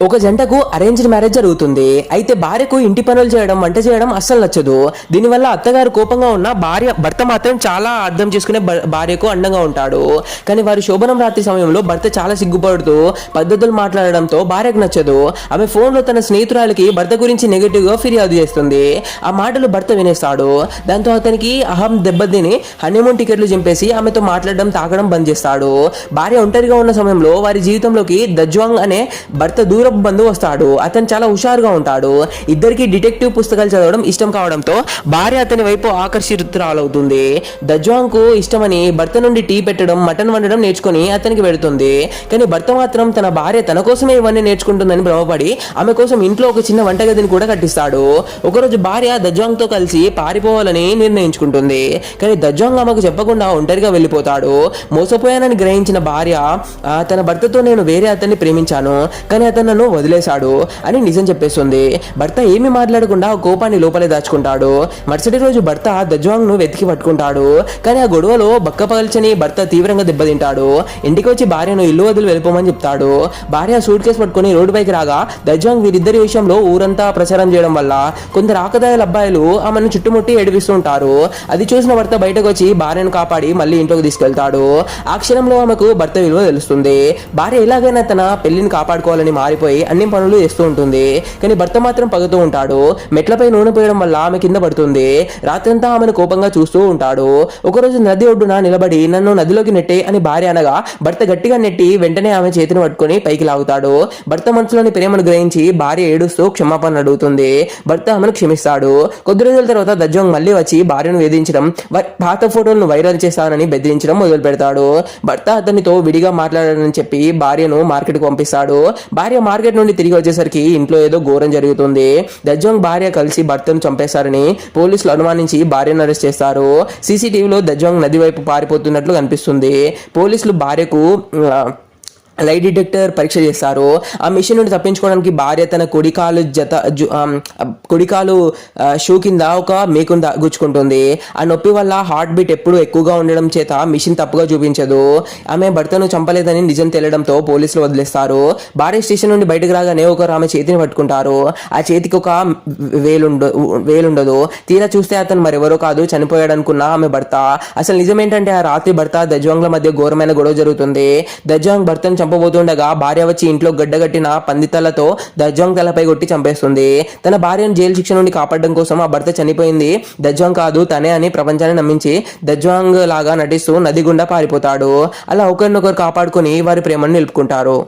ఒక జంటకు arranged marriage జరుగుతుంది. అయితే భార్యకు ఇంటి పనులు చేయడం, వంట చేయడం అస్సలు నచ్చదు. దీనివల్ల అత్తగారు కోపంగా ఉన్న భర్త మాత్రం చాలా అర్థం చేసుకునే భార్యకు అండంగా ఉంటాడు. కానీ వారి శోభనం రాత్రి సమయంలో భర్త చాలా సిగ్గుపడుతూ పద్ధతులు మాట్లాడడంతో భార్యకు నచ్చదు. ఆమె ఫోన్లో తన స్నేహితురాలకి భర్త గురించి నెగిటివ్ గా ఫిర్యాదు చేస్తుంది. ఆ మాటలు భర్త వినేస్తాడు. దాంతో అతనికి అహం దెబ్బతిని హనీమూన్ టికెట్లు చింపేసి ఆమెతో మాట్లాడడం, తాగడం బంద్ చేస్తాడు. భార్య ఒంటరిగా ఉన్న సమయంలో వారి జీవితంలోకి దజ్వాంగ్ అనే భర్త దూర బంధువు వస్తాడు. అతను చాలా హుషారుగా ఉంటాడు. ఇద్దరికి డిటెక్టివ్ పుస్తకాలు చదవడం ఇష్టం కావడంతో భార్య అతని వైపు ఆకర్షితురాలవుతుంది. దజ్వాంగ్ కు ఇష్టమని భర్త నుండి టీ పెట్టడం, మటన్ వండడం నేర్చుకుని అతనికి పెడుతుంది. కానీ భర్త మాత్రం తన భార్య తన కోసమే ఇవన్నీ నేర్చుకుంటుందని భ్రమపడి ఆమె కోసం ఇంట్లో ఒక చిన్న వంటగదిని కూడా కట్టిస్తాడు. ఒకరోజు భార్య దజ్వాంగ్ తో కలిసి పారిపోవాలని నిర్ణయించుకుంటుంది. కానీ దజ్వాంగ్ ఆమెకు చెప్పకుండా ఒంటరిగా వెళ్ళిపోతాడు. మోసపోయానని గ్రహించిన భార్య తన భర్తతో నేను వేరే అతన్ని ప్రేమించాను, కానీ అతను వదిలేశాడు అని నిజం చెప్పేస్తుంది. భర్త ఏమి మాట్లాడకుండా కోపాన్ని లోపలే దాచుకుంటాడు. మరుసటి రోజు భర్త దజ్వాంగ్ ను వెతికి పట్టుకుంటాడు. కానీ ఆ గొడవలో బక్కపగల్చని భర్త తీవ్రంగా దెబ్బతింటాడు. ఇంటికి వచ్చి భార్యను ఇల్లు వదిలి వెళ్ళిపోమని చెప్తాడు. భార్య సూట్ కేసు పట్టుకుని రోడ్డు పైకి రాగా దజ్వాంగ్ వీరిద్దరి విషయంలో ఊరంతా ప్రచారం చేయడం వల్ల కొందరు ఆకదాయాల అబ్బాయిలు ఆమెను చుట్టుముట్టి ఏడిపిస్తుంటారు. అది చూసిన భర్త బయటకు వచ్చి భార్యను కాపాడి మళ్ళీ ఇంట్లోకి తీసుకెళ్తాడు. ఆ క్షణంలో ఆమెకు భర్త విలువ తెలుస్తుంది. భార్య ఎలాగైనా తన పెళ్లిని కాపాడుకోవాలని మారిపోయి అన్ని పనులు చేస్తూ ఉంటుంది. కానీ భర్త మాత్రం పగుతూ ఉంటాడు. మెట్లపై నూనె పోయడం వల్ల ఆమె కింద పడుతుంది. రాత్రంతా ఆమెను కోపంగా చూస్తూ ఉంటాడు. ఒకరోజు నది ఒడ్డున నిలబడి నన్ను నదిలోకి నెట్టే అని భార్య అనగా భర్త గట్టిగా నెట్టి వెంటనే ఆమె చేతిని పట్టుకుని పైకి లాగుతాడు. భర్త మనసులోని ప్రేమను గ్రహించి భార్య ఏడుస్తూ క్షమాపణ అడుగుతుంది. భర్త ఆమెను క్షమిస్తాడు. కొద్ది రోజుల తర్వాత దజ్వాంగ్ మళ్ళీ వచ్చి భార్యను వేధించడం, పాత ఫోటోలను వైరల్ చేస్తానని బెదిరించడం మొదలు పెడతాడు. భర్త అతనితో విడిగా మాట్లాడాలని చెప్పి భార్యను మార్కెట్ కు పంపిస్తాడు. భార్య మార్కెట్ నుండి తిరిగి వచ్చేసరికి ఇంట్లో ఏదో ఘోరం జరుగుతుంది. దజ్వాంగ్ భార్య కలిసి భర్తను చంపేశారని పోలీసులు అనుమానించి భార్యను అరెస్ట్ చేస్తారు. సీసీటీవీలో దజ్వాంగ్ నది వైపు పారిపోతున్నట్లు కనిపిస్తుంది. పోలీసులు భార్యకు లై డిటెక్టర్ పరీక్ష చేస్తారు. ఆ మిషన్ నుండి తప్పించుకోవడానికి భార్య తన కుడికాలు షూ కింద ఒక మేకును గుచ్చుకుంటుంది. ఆ నొప్పి వల్ల హార్ట్ బీట్ ఎప్పుడు ఎక్కువగా ఉండడం చేత మిషన్ తప్పుగా చూపించదు. ఆమె భర్తను చంపలేదని నిజం తెలియడంతో పోలీసులు వదిలేస్తారు. భార్య స్టేషన్ నుండి బయటకు రాగానే ఒకరు ఆమె చేతిని పట్టుకుంటారు. ఆ చేతికి ఒక వేలుండదు. తీరా చూస్తే అతను మరెవరో కాదు, చనిపోయాడు అనుకున్న ఆమె భర్త. అసలు నిజమేంటంటే ఆ రాత్రి భర్త దజ్వాంగ్ల మధ్య ఘోరమైన గొడవ జరుగుతుంది. దజ్వాంగ్ భర్తను చంపబోతుండగా భార్య వచ్చి ఇంట్లో గడ్డగట్టిన పందితలతో దజ్వాంగ్ తలపై కొట్టి చంపేస్తుంది. తన భార్యను జైలు శిక్ష నుండి కాపాడడం కోసం ఆ భర్త చనిపోయింది దజ్వాంగ్ కాదు తనే అని ప్రపంచాన్ని నమ్మించి దజ్వాంగ్ లాగా నటిస్తూ నది గుండా పారిపోతాడు. అలా ఒకరినొకరు కాపాడుకుని వారి ప్రేమను నిలుపుకుంటారు.